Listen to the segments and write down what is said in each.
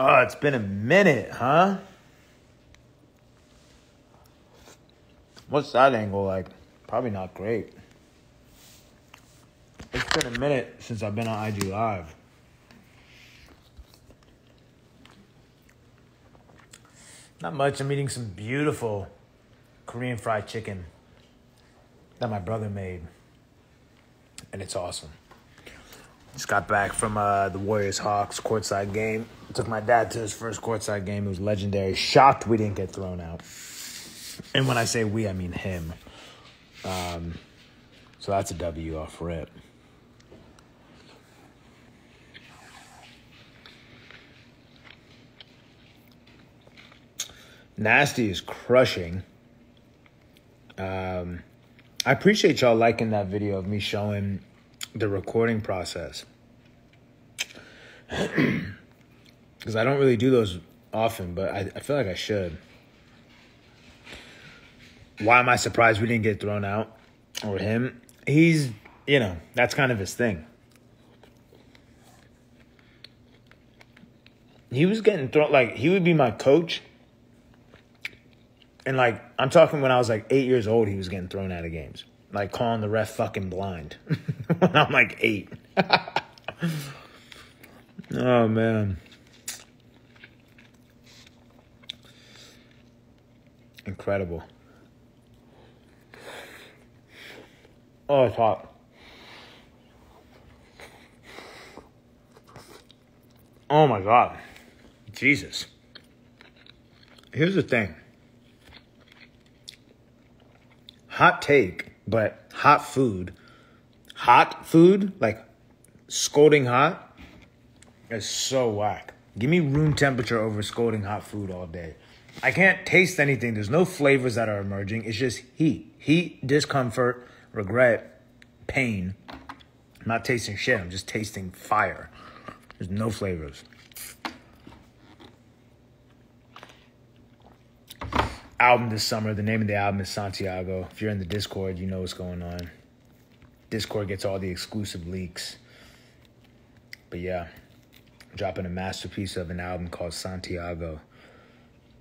Oh, it's been a minute, huh? What's that angle like? Probably not great. It's been a minute since I've been on IG Live. Not much. I'm eating some beautiful Korean fried chicken that my brother made. And it's awesome. Just got back from the Warriors-Hawks courtside game. Took my dad to his first courtside game. It was legendary. Shocked we didn't get thrown out. And when I say we, I mean him. So that's a W off rip. Nasty is crushing. I appreciate y'all liking that video of me showing the recording process. Because I don't really do those often, but I feel like I should. Why am I surprised we didn't get thrown out? Or him? He's, that's kind of his thing. He was getting thrown, he would be my coach. And, I'm talking when I was, 8 years old, he was getting thrown out of games. Calling the ref fucking blind. When I'm, 8. Oh, man. Incredible. Oh, it's hot. Oh, my God. Jesus. Here's the thing. Hot take, but hot food, scalding hot, is so whack. Give me room temperature over scalding hot food all day. I can't taste anything. There's no flavors that are emerging. It's just heat. Heat, discomfort, regret, pain. I'm not tasting shit. I'm just tasting fire. There's no flavors. Album this summer. The name of the album is Santiago. If you're in the Discord, you know what's going on. Discord gets all the exclusive leaks. But yeah, dropping a masterpiece of an album called Santiago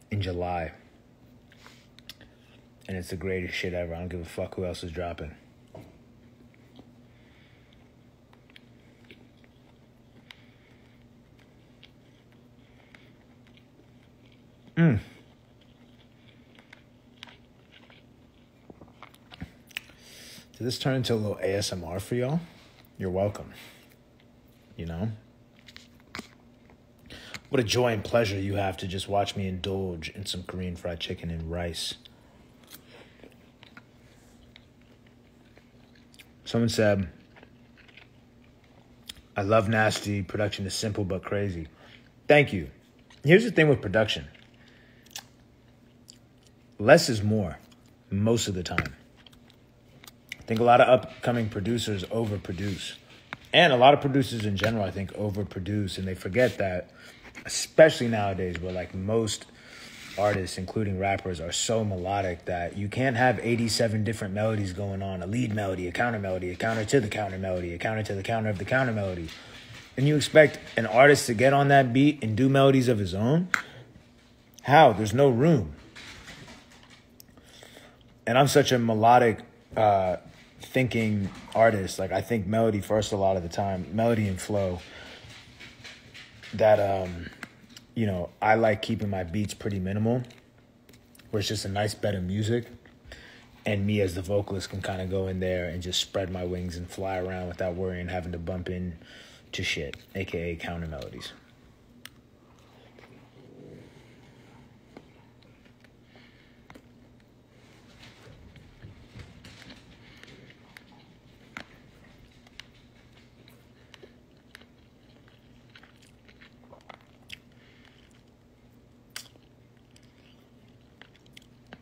in July. And it's the greatest shit ever. I don't give a fuck who else is dropping. Did this turn into a little ASMR for y'all? You're welcome. What a joy and pleasure you have to just watch me indulge in some Korean fried chicken and rice. Someone said, I love Nasty. Production is simple but crazy. Thank you. Here's the thing with production. Less is more most of the time. I think a lot of upcoming producers overproduce. And a lot of producers in general, I think, overproduce. And they forget that, especially nowadays, where most artists, including rappers, are so melodic that you can't have 87 different melodies going on. A lead melody, a counter melody, a counter to the counter melody, a counter to the counter of the counter melody. And you expect an artist to get on that beat and do melodies of his own? How? There's no room. And I'm such a melodic thinking artist. I think melody first a lot of the time, melody and flow, that I like keeping my beats pretty minimal, where it's just a nice bed of music, and me as the vocalist can kind of go in there and just spread my wings and fly around without worrying having to bump into shit, aka counter melodies.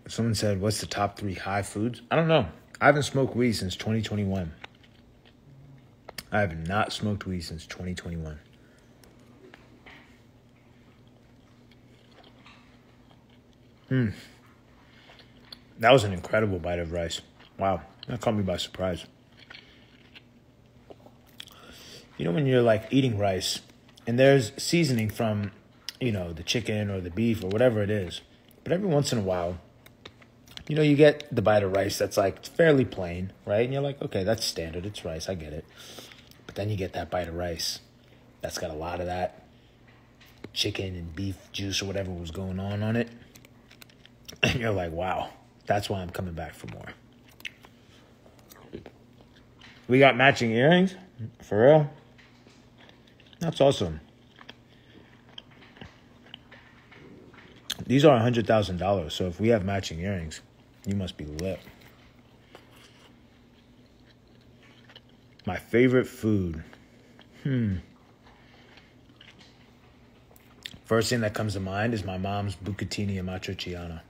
Someone said, what's the top 3 high foods? I don't know. I haven't smoked weed since 2021. I have not smoked weed since 2021. That was an incredible bite of rice. Wow. That caught me by surprise. When you're eating rice and there's seasoning from the chicken or the beef or whatever it is. But every once in a while, you get the bite of rice that's like fairly plain, right? And you're like, okay, that's standard. It's rice. I get it. But then you get that bite of rice that's got a lot of that chicken and beef juice or whatever was going on it. And you're like, wow, that's why I'm coming back for more. We got matching earrings? For real? That's awesome. These are $100,000, so if we have matching earrings, you must be lit. My favorite food. First thing that comes to mind is my mom's bucatini and matriciana.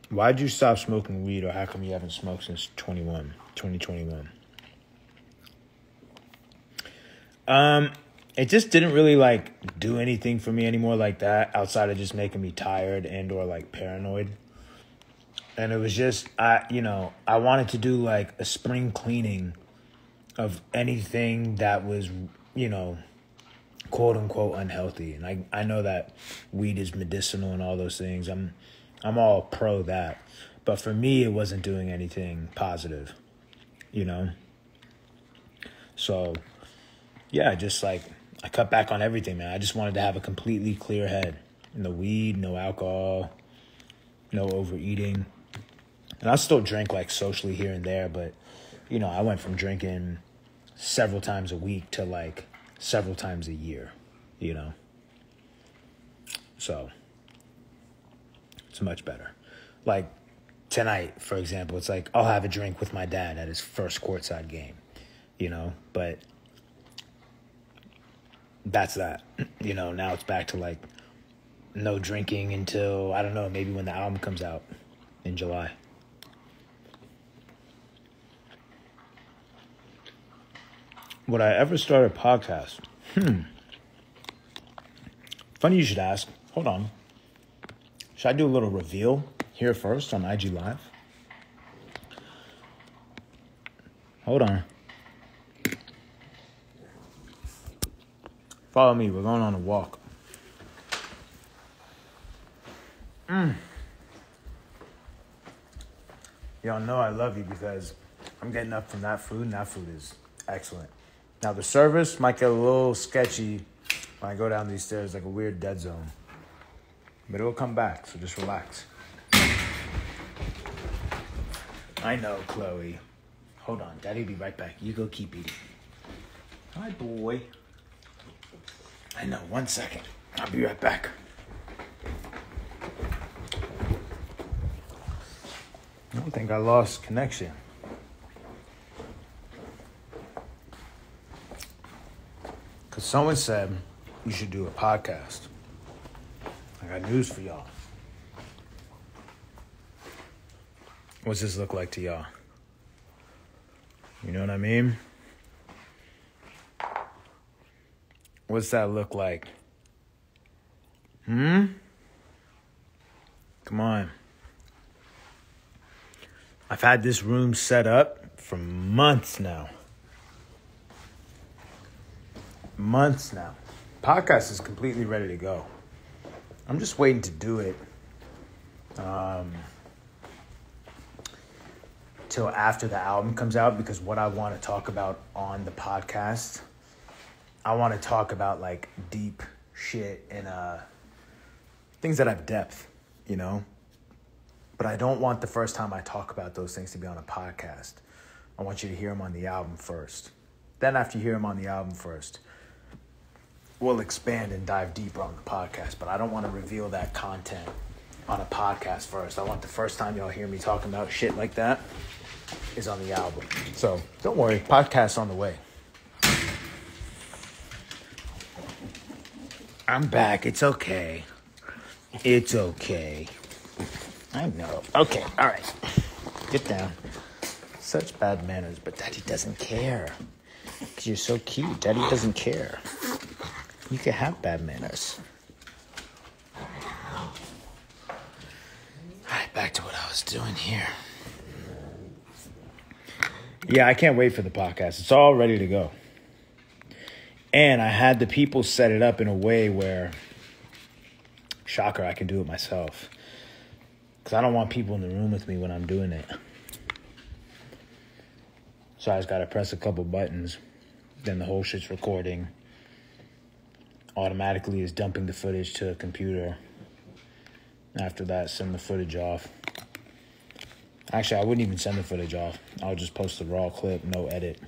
Why'd you stop smoking weed, or how come you haven't smoked since 2021? It just didn't really do anything for me anymore like that, outside of just making me tired and or paranoid. And it was just I wanted to do a spring cleaning of anything that was, quote unquote unhealthy. And I know that weed is medicinal and all those things. I'm all pro that. But for me, it wasn't doing anything positive, So, yeah, just I cut back on everything, man. I just wanted to have a completely clear head. No weed, no alcohol, no overeating. And I still drink socially here and there, but, I went from drinking several times a week to several times a year, So it's much better. Tonight, for example, it's I'll have a drink with my dad at his first courtside game, but that's that. Now it's back to no drinking until, I don't know, maybe when the album comes out in July. Would I ever start a podcast? Funny you should ask. Hold on. Should I do a little reveal here first on IG Live? Hold on. Follow me. We're going on a walk. Y'all know I love you because I'm getting up from that food, and that food is excellent. Now, the service might get a little sketchy when I go down these stairs, like a weird dead zone. But it'll come back, so just relax. I know, Chloe. Hold on, Daddy'll be right back. You go keep eating. Hi, boy. I know, 1 second. I'll be right back. I don't think I lost connection. Because someone said you should do a podcast. I got news for y'all. What's this look like to y'all? You know what I mean? What's that look like? Come on. I've had this room set up for months now. Podcast is completely ready to go. I'm just waiting to do it till after the album comes out, because what I want to talk about on the podcast, I want to talk about deep shit and things that have depth, But I don't want the first time I talk about those things to be on a podcast. I want you to hear them on the album first. Then after you hear them on the album first, we'll expand and dive deeper on the podcast. But I don't want to reveal that content on a podcast first. I want the first time y'all hear me talking about shit like that is on the album. So don't worry, podcast's on the way. I'm back. It's okay. It's okay. I know. Okay, all right. Get down. Such bad manners, but Daddy doesn't care. Because you're so cute. Daddy doesn't care. You can have bad manners. All right, back to what I was doing here. Yeah, I can't wait for the podcast. It's all ready to go. And I had the people set it up in a way where, shocker, I can do it myself. Because I don't want people in the room with me when I'm doing it. So I just got to press a couple buttons. Then the whole shit's recording. Automatically is dumping the footage to a computer. After that, send the footage off. Actually, I wouldn't even send the footage off. I'll just post the raw clip, no edit.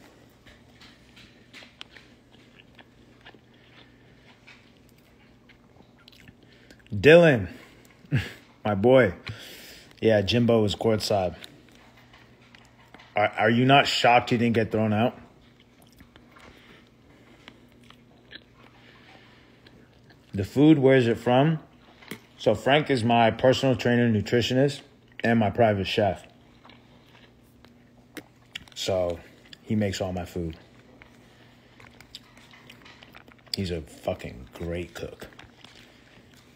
Dylan, my boy. Yeah, Jimbo was courtside. Are you not shocked he didn't get thrown out? The food, where is it from? So Frank is my personal trainer, nutritionist, and my private chef. So he makes all my food. He's a fucking great cook.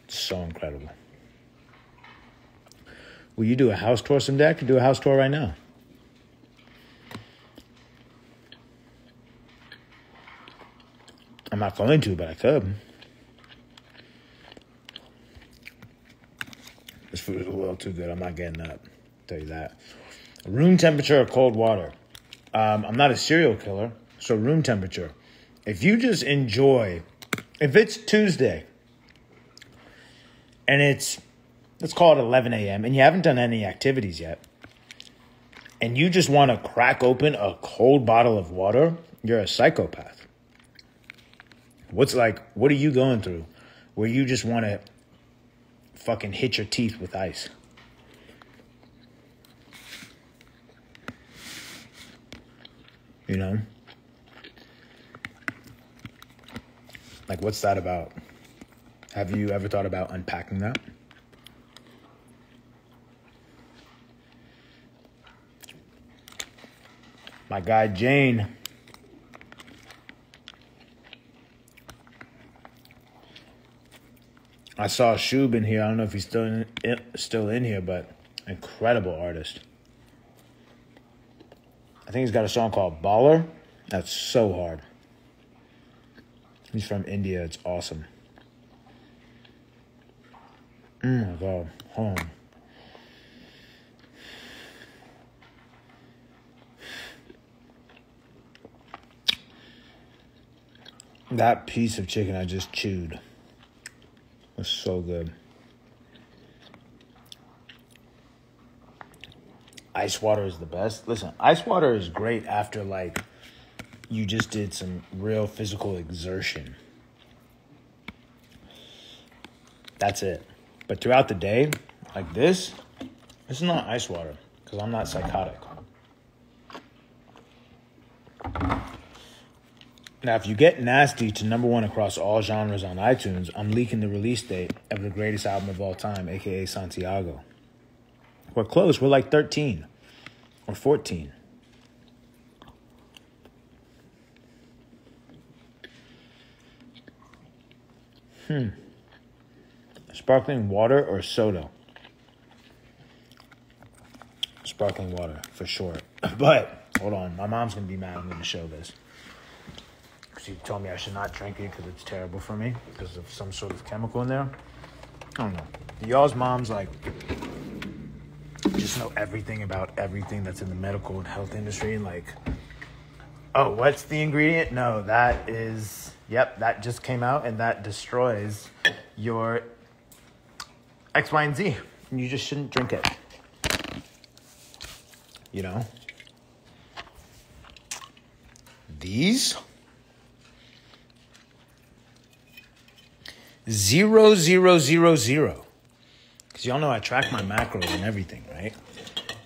So incredible. Will you do a house tour someday? I could do a house tour right now. I'm not going to, but I could. This food is a little too good. I'm not getting that. I'll tell you that. Room temperature or cold water? I'm not a serial killer, so room temperature. If you just enjoy, if it's Tuesday, and let's call it 11 a.m., and you haven't done any activities yet, and you just want to crack open a cold bottle of water, you're a psychopath. What are you going through where you just want to fucking hit your teeth with ice? You know? Like, what's that about? Have you ever thought about unpacking that? My guy, Jane. I saw Shub in here. I don't know if he's still in here, but incredible artist. I think he's got a song called Baller. That's so hard. He's from India. It's awesome. Oh my God. Hold on. That piece of chicken I just chewed was so good. Ice water is the best. Listen, ice water is great after, like, you just did some real physical exertion. That's it. But throughout the day, like this is not ice water because I'm not psychotic. Now, if you get nasty to #1 across all genres on iTunes, I'm leaking the release date of the greatest album of all time, a.k.a. Santiago. We're close. We're like 13 or 14. Sparkling water or soda? Sparkling water, for sure. But, hold on. My mom's going to be mad. I'm going to show this. She told me I should not drink it because it's terrible for me because of some sort of chemical in there. I don't know. Do y'all's moms, like, just know everything about everything that's in the medical and health industry? And, like, oh, what's the ingredient? No, that is, yep, that just came out and that destroys your X, Y, and Z. And you just shouldn't drink it. You know? These 0,000. Because y'all know I track my macros and everything, right?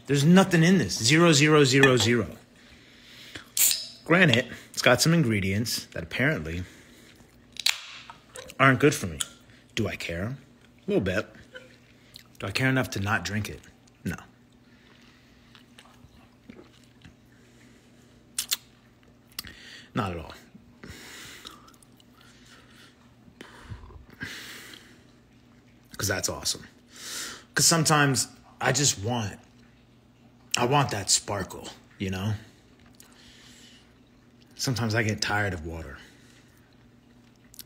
There's nothing in this. 0,000. Granted, it's got some ingredients that apparently aren't good for me. Do I care? A little bit. Do I care enough to not drink it? No. Not at all. because that's awesome. Because sometimes I want that sparkle, you know? Sometimes I get tired of water.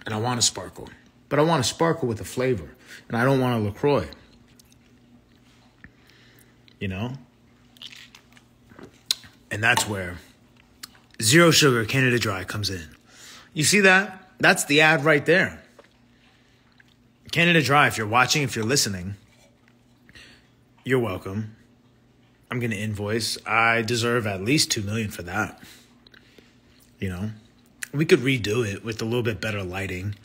And I want a sparkle. But I want a sparkle with a flavor. And I don't want a LaCroix. You know? And that's where Zero Sugar Canada Dry comes in. You see that? That's the ad right there. Canada Dry, if you're watching, if you're listening, you're welcome. I'm going to invoice. I deserve at least $2 million for that. You know? We could redo it with a little bit better lighting,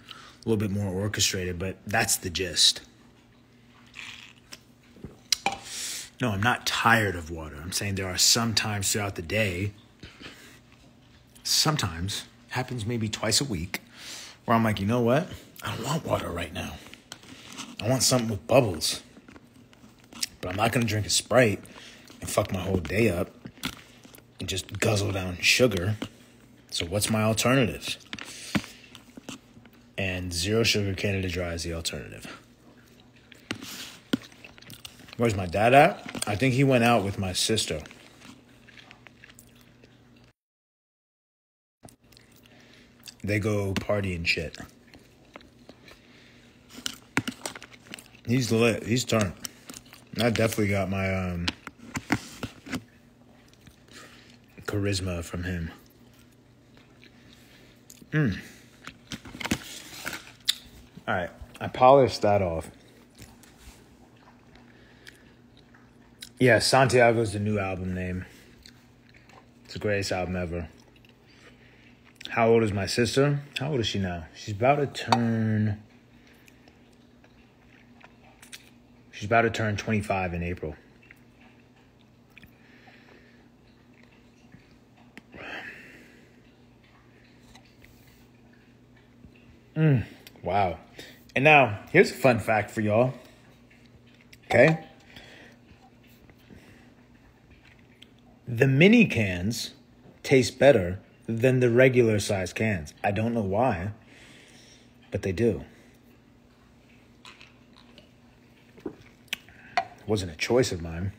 a little bit more orchestrated, but that's the gist. No, I'm not tired of water. I'm saying there are some times throughout the day, sometimes, happens maybe twice a week, where I'm like, you know what? I don't want water right now. I want something with bubbles. But I'm not going to drink a Sprite and fuck my whole day up and just guzzle down sugar. So what's my alternative? And Zero Sugar Canada Dry is the alternative. Where's my dad at? I think he went out with my sister. They go party and shit. He's lit. He's turned. I definitely got my charisma from him. All right. I polished that off. Yeah, Santiago's the new album name. It's the greatest album ever. How old is my sister? How old is she now? She's about to turn 25 in April. Wow. And now, here's a fun fact for y'all. Okay? The mini cans taste better than the regular size cans. I don't know why, but they do. It wasn't a choice of mine.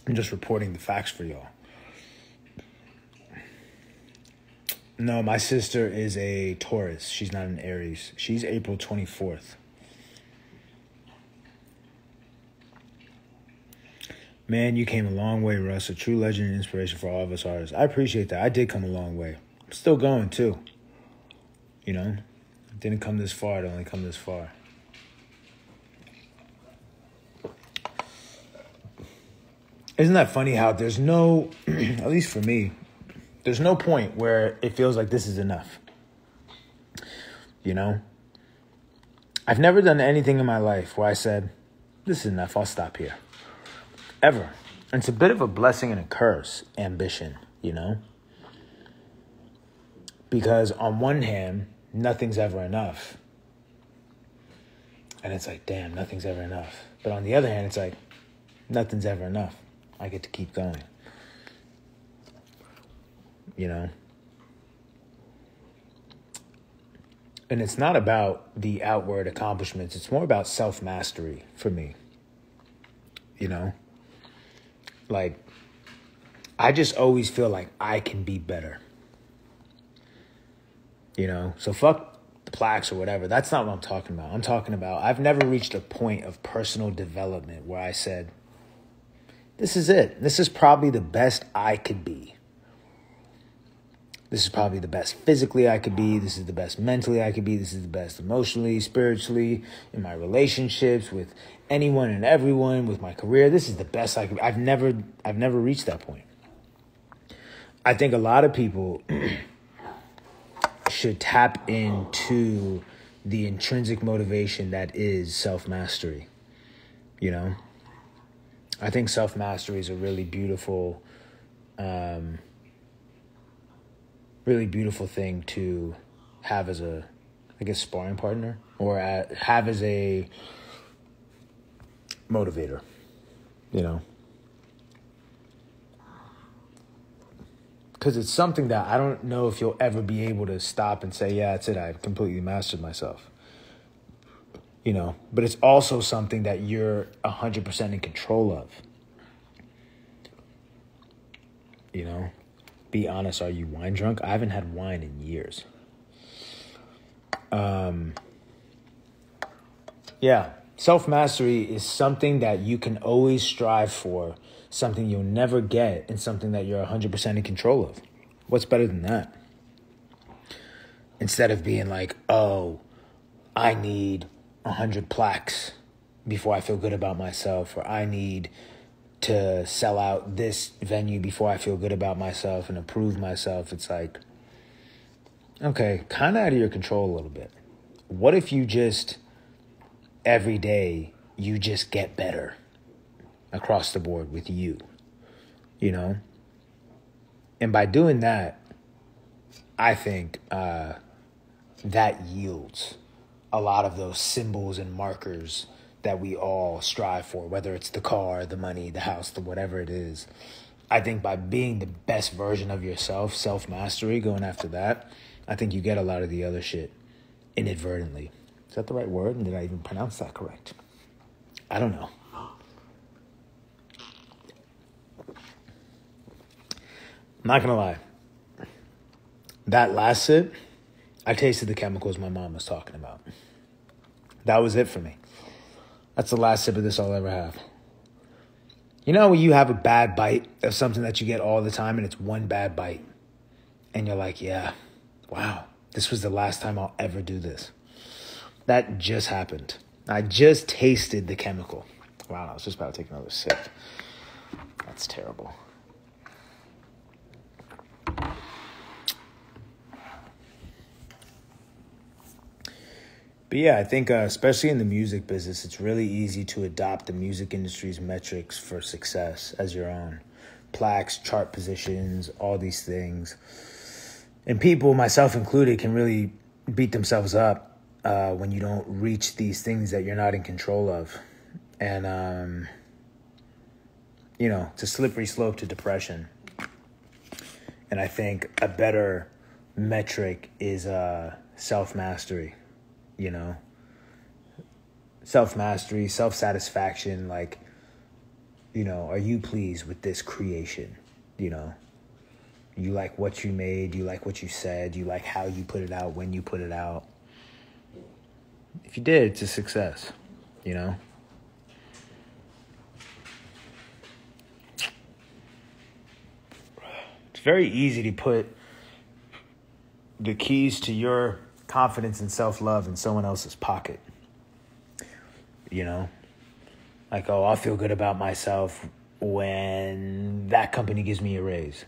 I'm just reporting the facts for y'all. No, my sister is a Taurus. She's not an Aries. She's April 24th. Man, you came a long way, Russ. A true legend and inspiration for all of us artists. I appreciate that. I did come a long way. I'm still going, too. You know? It didn't come this far. It only come this far. Isn't that funny how there's no, at least for me, there's no point where it feels like this is enough. You know? I've never done anything in my life where I said, this is enough, I'll stop here. Ever. And it's a bit of a blessing and a curse, ambition, you know? Because on one hand, nothing's ever enough. And it's like, damn, nothing's ever enough. But on the other hand, it's like, nothing's ever enough. I get to keep going. You know? And it's not about the outward accomplishments. It's more about self-mastery for me. You know? Like, I just always feel like I can be better. You know? So fuck the plaques or whatever. That's not what I'm talking about. I'm talking about I've never reached a point of personal development where I said, this is it. This is probably the best I could be. This is probably the best physically I could be. This is the best mentally I could be. This is the best emotionally, spiritually, in my relationships, with anyone and everyone, with my career. This is the best I could be. I've never reached that point. I think a lot of people should tap into the intrinsic motivation that is self-mastery. You know? I think self-mastery is a really beautiful thing to have as a, I guess, sparring partner or have as a motivator, you know? Because it's something that I don't know if you'll ever be able to stop and say, yeah, that's it, I've completely mastered myself. but it's also something that you're 100% in control of. Be honest, are you wine drunk? I haven't had wine in years. Yeah, self-mastery is something that you can always strive for, something you'll never get, and something that you're 100% in control of. What's better than that? Instead of being like, oh, I need 100 plaques before I feel good about myself, or I need to sell out this venue before I feel good about myself and approve myself. It's like, okay, kind of out of your control a little bit. What if you just, every day, you just get better across the board with you, And by doing that, I think that yields a lot of those symbols and markers that we all strive for, whether it's the car, the money, the house, the whatever it is. I think by being the best version of yourself, self-mastery, going after that, I think you get a lot of the other shit inadvertently. Is that the right word? And did I even pronounce that correct? I don't know. I'm not going to lie. That last sip, I tasted the chemicals my mom was talking about. That was it for me. That's the last sip of this I'll ever have. When you have a bad bite of something that you get all the time and it's one bad bite and you're like, yeah, wow, this was the last time I'll ever do this. That just happened. I just tasted the chemical. Wow, I was just about to take another sip. That's terrible. But yeah, I think especially in the music business, it's really easy to adopt the music industry's metrics for success as your own. Plaques, chart positions, all these things. And people, myself included, can really beat themselves up when you don't reach these things that you're not in control of. And, it's a slippery slope to depression. And I think a better metric is self-mastery. Self-mastery, self-satisfaction, like, are you pleased with this creation? You like what you made, you like what you said, you like how you put it out, when you put it out. If you did, it's a success, It's very easy to put the keys to your confidence and self-love in someone else's pocket. Like, oh, I'll feel good about myself when that company gives me a raise.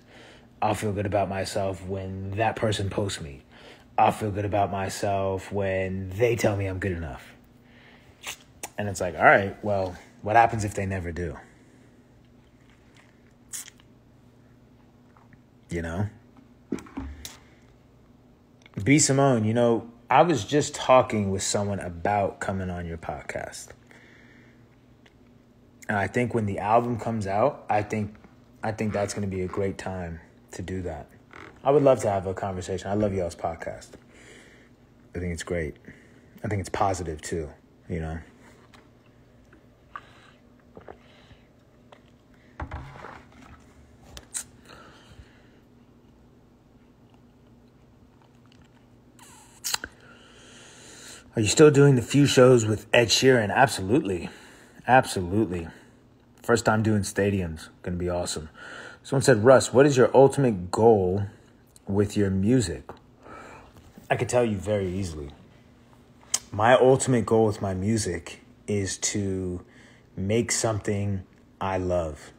I'll feel good about myself when that person posts me. I'll feel good about myself when they tell me I'm good enough. And it's like, all right, well, what happens if they never do? B. Simone, I was just talking with someone about coming on your podcast. And I think when the album comes out, I think that's going to be a great time to do that. I would love to have a conversation. I love y'all's podcast. I think it's great. I think it's positive too, Are you still doing the few shows with Ed Sheeran? Absolutely. Absolutely. First time doing stadiums. Going to be awesome. Someone said, Russ, what is your ultimate goal with your music? I could tell you very easily. My ultimate goal with my music is to make something I love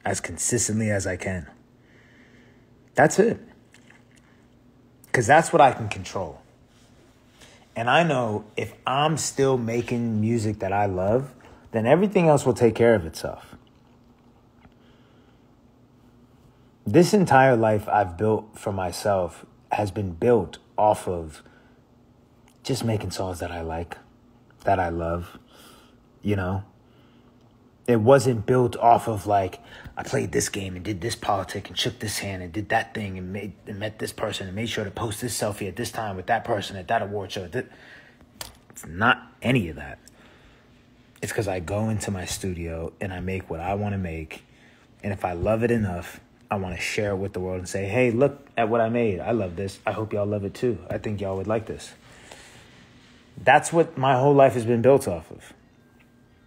as consistently as I can. That's it. Because that's what I can control. And I know if I'm still making music that I love, then everything else will take care of itself. This entire life I've built for myself has been built off of just making songs that I like, that I love, It wasn't built off of like, I played this game and did this politic and shook this hand and did that thing and met this person and made sure to post this selfie at this time with that person at that award show. It's not any of that. It's because I go into my studio and I make what I want to make. And if I love it enough, I want to share it with the world and say, hey, look at what I made. I love this. I hope y'all love it too. I think y'all would like this. That's what my whole life has been built off of.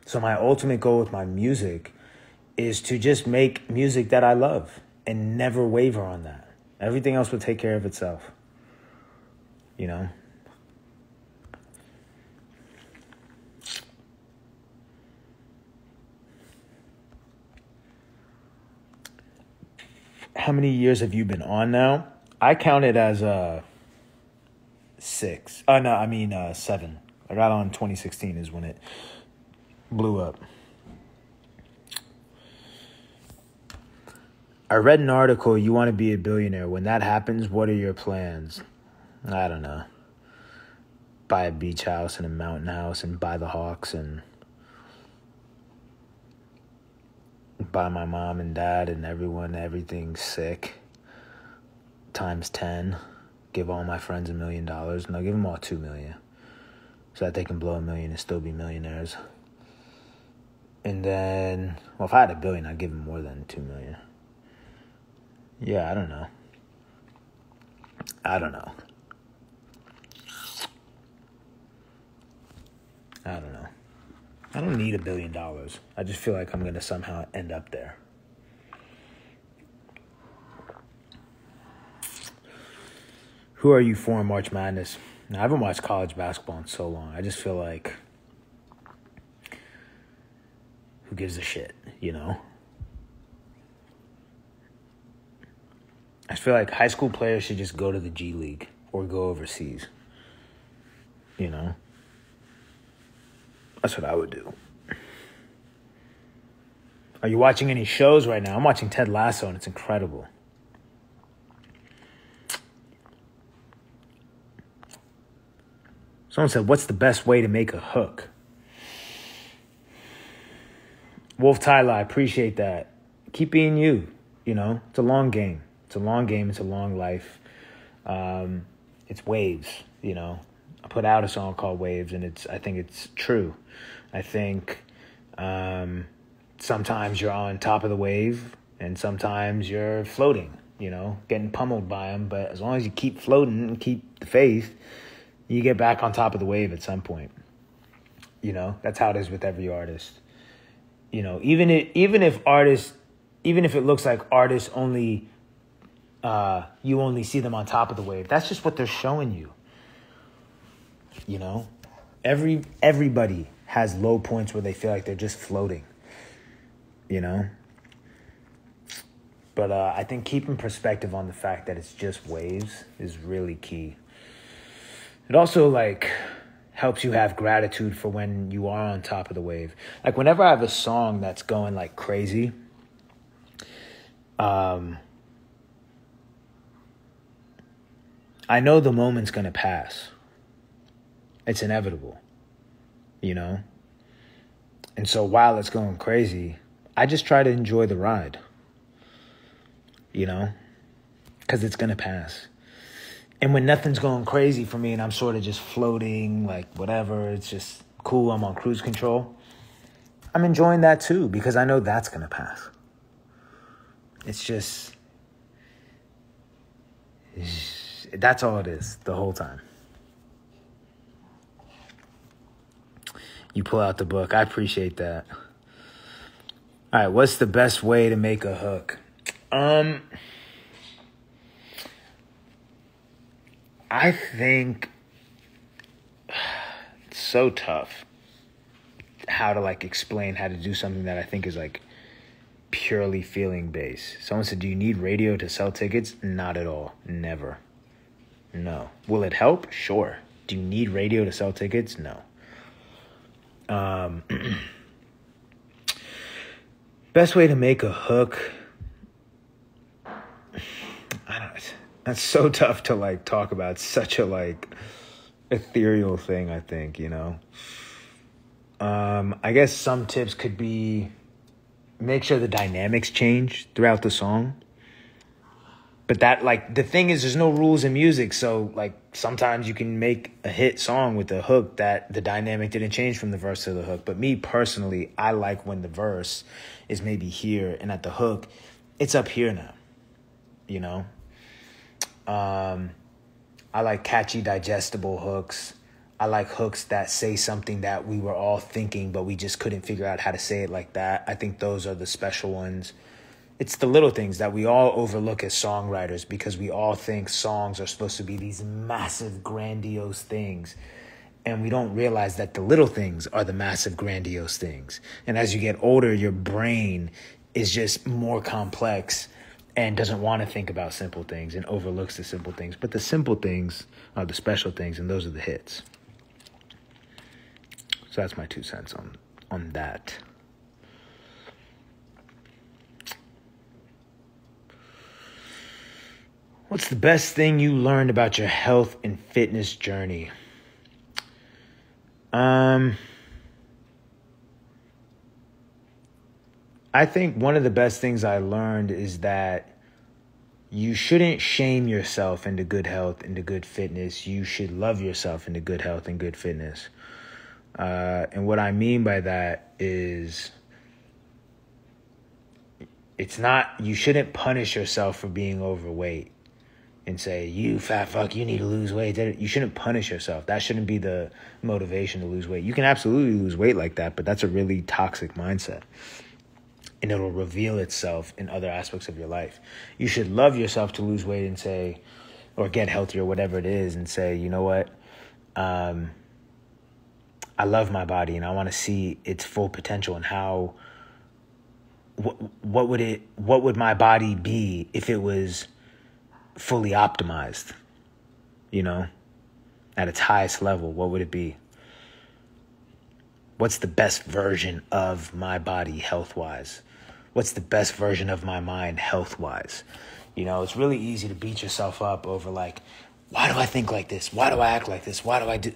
So my ultimate goal with my music is to just make music that I love and never waver on that. Everything else will take care of itself. You know? How many years have you been on now? I count it as 6. 7. I got on 2016 is when it blew up. I read an article, you want to be a billionaire. When that happens, what are your plans? I don't know. Buy a beach house and a mountain house and buy the Hawks and buy my mom and dad and everything sick times 10. Give all my friends $1 million. No, give them all $2 million so that they can blow $1 million and still be millionaires. And then, well, if I had $1 billion, I'd give them more than $2 million. Yeah, I don't know. I don't know. I don't need $1 billion. I just feel like I'm going to somehow end up there. Who are you for in March Madness? Now, I haven't watched college basketball in so long. I just feel like, who gives a shit, you know? I feel like high school players should just go to the G League or go overseas, you know? That's what I would do. Are you watching any shows right now? I'm watching Ted Lasso, and it's incredible. Someone said, what's the best way to make a hook? Wolf Tyler, I appreciate that. Keep being you, you know? It's a long game. It's a long game. It's a long life. It's waves, you know? I put out a song called Waves, and I think it's true. I think sometimes you're on top of the wave, and sometimes you're floating, you know, getting pummeled by them. But as long as you keep floating and keep the faith, you get back on top of the wave at some point. You know, that's how it is with every artist. You know, even if it looks like artists only, you only see them on top of the wave, that's just what they're showing you. You know, everybody has low points where they feel like they're just floating, you know. But I think keeping perspective on the fact that it's just waves is really key. It also, like, helps you have gratitude for when you are on top of the wave. Like, whenever I have a song that's going, like, crazy, I know the moment's going to pass. It's inevitable, you know? And so while it's going crazy, I just try to enjoy the ride, you know? Because it's going to pass. And when nothing's going crazy for me and I'm sort of just floating, like whatever, it's just cool, I'm on cruise control, I'm enjoying that too because I know that's going to pass. It's just, that's all it is the whole time. You pull out the book. I appreciate that. All right, what's the best way to make a hook? I think it's so tough how to, like, explain how to do something that I think is, like, purely feeling based. Someone said, do you need radio to sell tickets? Not at all. Never. No. Will it help? Sure. Do you need radio to sell tickets? No. Best way to make a hook. I don't. That's so tough to, like, talk about. It's such a, like, ethereal thing, I think, you know. I guess some tips could be make sure the dynamics change throughout the song. But that, like, the thing is, there's no rules in music. So, like, sometimes you can make a hit song with a hook that the dynamic didn't change from the verse to the hook. But me personally, I like when the verse is maybe here and at the hook, it's up here now, you know? I like catchy, digestible hooks. I like hooks that say something that we were all thinking, but we just couldn't figure out how to say it like that. I think those are the special ones. It's the little things that we all overlook as songwriters because we all think songs are supposed to be these massive, grandiose things. And we don't realize that the little things are the massive, grandiose things. And as you get older, your brain is just more complex and doesn't want to think about simple things and overlooks the simple things. But the simple things are the special things, and those are the hits. So that's my 2 cents on that. What's the best thing you learned about your health and fitness journey? I think one of the best things I learned is that you shouldn't shame yourself into good health, into good fitness. You should love yourself into good health and good fitness. And what I mean by that is you shouldn't punish yourself for being overweight and say, you fat fuck, you need to lose weight. You shouldn't punish yourself. That shouldn't be the motivation to lose weight. You can absolutely lose weight like that, but that's a really toxic mindset. And it'll reveal itself in other aspects of your life. You should love yourself to lose weight and say, or get healthier, whatever it is, and say, you know what? I love my body and I want to see its full potential and how, what would my body be if it was fully optimized, you know, at its highest level? What would it be? What's the best version of my body health-wise? What's the best version of my mind health-wise? You know, it's really easy to beat yourself up over like, why do I think like this? Why do I act like this? Why do I do,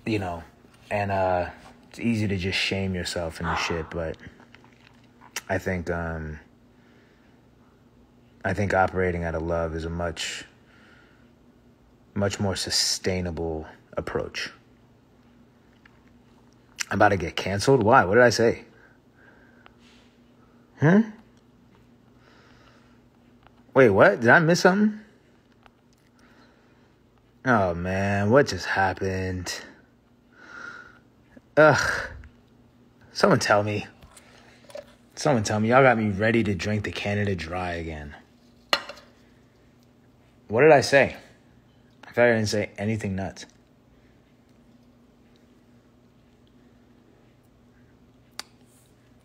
you know, and it's easy to just shame yourself into shit. But I think operating out of love is a much more sustainable approach. I'm about to get canceled? Why? What did I say? Wait, what? Did I miss something? Oh, man, what just happened? Ugh. Someone tell me. Y'all got me ready to drink the Canada Dry again. What did I say? I thought I didn't say anything nuts.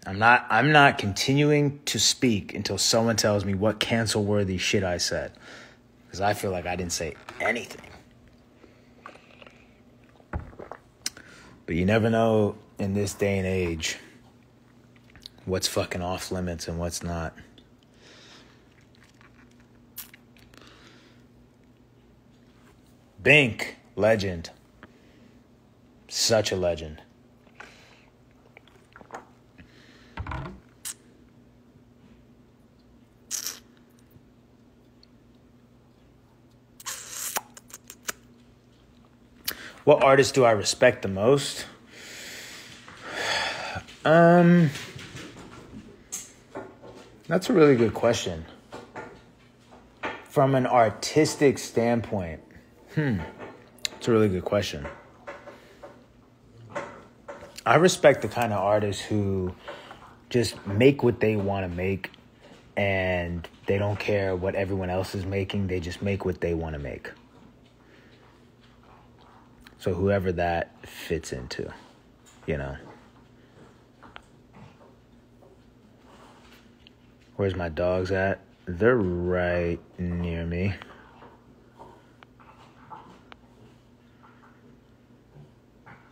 I'm not continuing to speak until someone tells me what cancel-worthy shit I said. Because I feel like I didn't say anything. But you never know in this day and age what's fucking off limits and what's not. Bink, legend. Such a legend. What artist do I respect the most? That's a really good question. From an artistic standpoint, it's a really good question. I respect the kind of artists who just make what they want to make and they don't care what everyone else is making. They just make what they want to make. So whoever that fits into, you know. Where's my dogs at? They're right near me.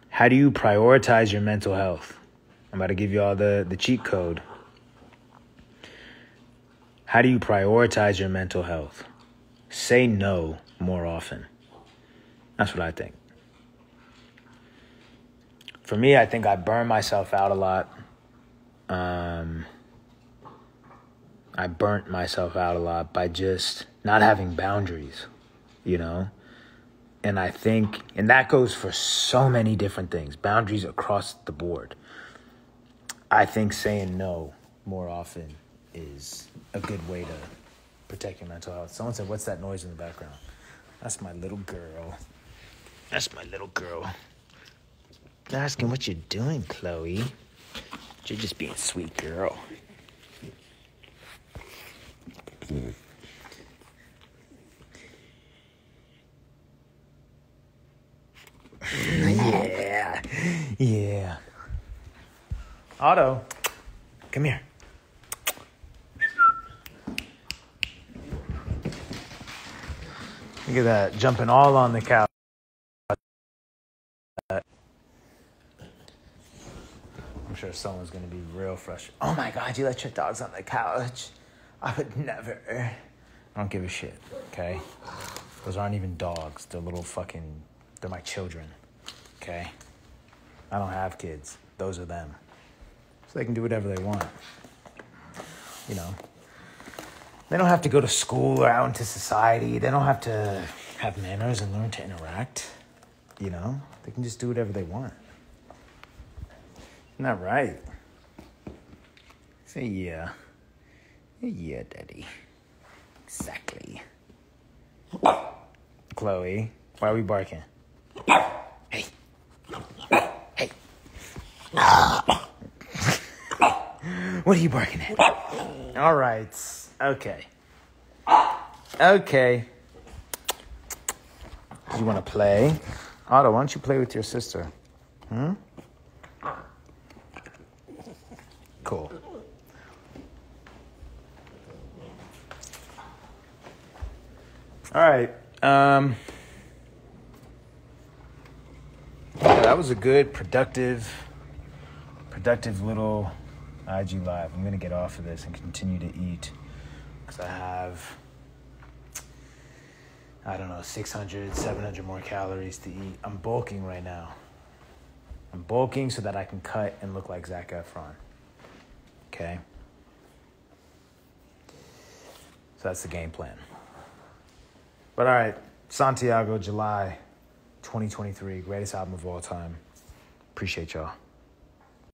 How do you prioritize your mental health? I'm about to give you all the cheat code. How do you prioritize your mental health? Say no more often. That's what I think. For me, I think I burn myself out a lot. I I burnt myself out a lot by just not having boundaries, you know? And I think, and that goes for so many different things, boundaries across the board. I think saying no more often is a good way to protect your mental health. Someone said, what's that noise in the background? That's my little girl. That's my little girl. They're asking what you're doing, Chloe. You're just being a sweet girl. Yeah. Yeah. Otto, come here. Look at that, jumping all on the couch. I'm sure someone's going to be real frustrated. Oh my God, you let your dogs on the couch. I would never. I don't give a shit, okay? Those aren't even dogs. They're they're my children, okay? I don't have kids. Those are them. So they can do whatever they want. You know, they don't have to go to school or out into society. They don't have to have manners and learn to interact. You know, they can just do whatever they want. Isn't that right? Say yeah. Yeah, Daddy. Exactly. Chloe, why are we barking? Hey. Hey. What are you barking at? All right. Okay. Okay. Do you want to play? Otto, why don't you play with your sister? Cool. All right. Yeah, that was a good, productive little IG Live. I'm going to get off of this and continue to eat because I have, 600, 700 more calories to eat. I'm bulking right now. I'm bulking so that I can cut and look like Zac Efron. Okay? So that's the game plan. But all right, Santiago, July 2023, greatest album of all time. Appreciate y'all.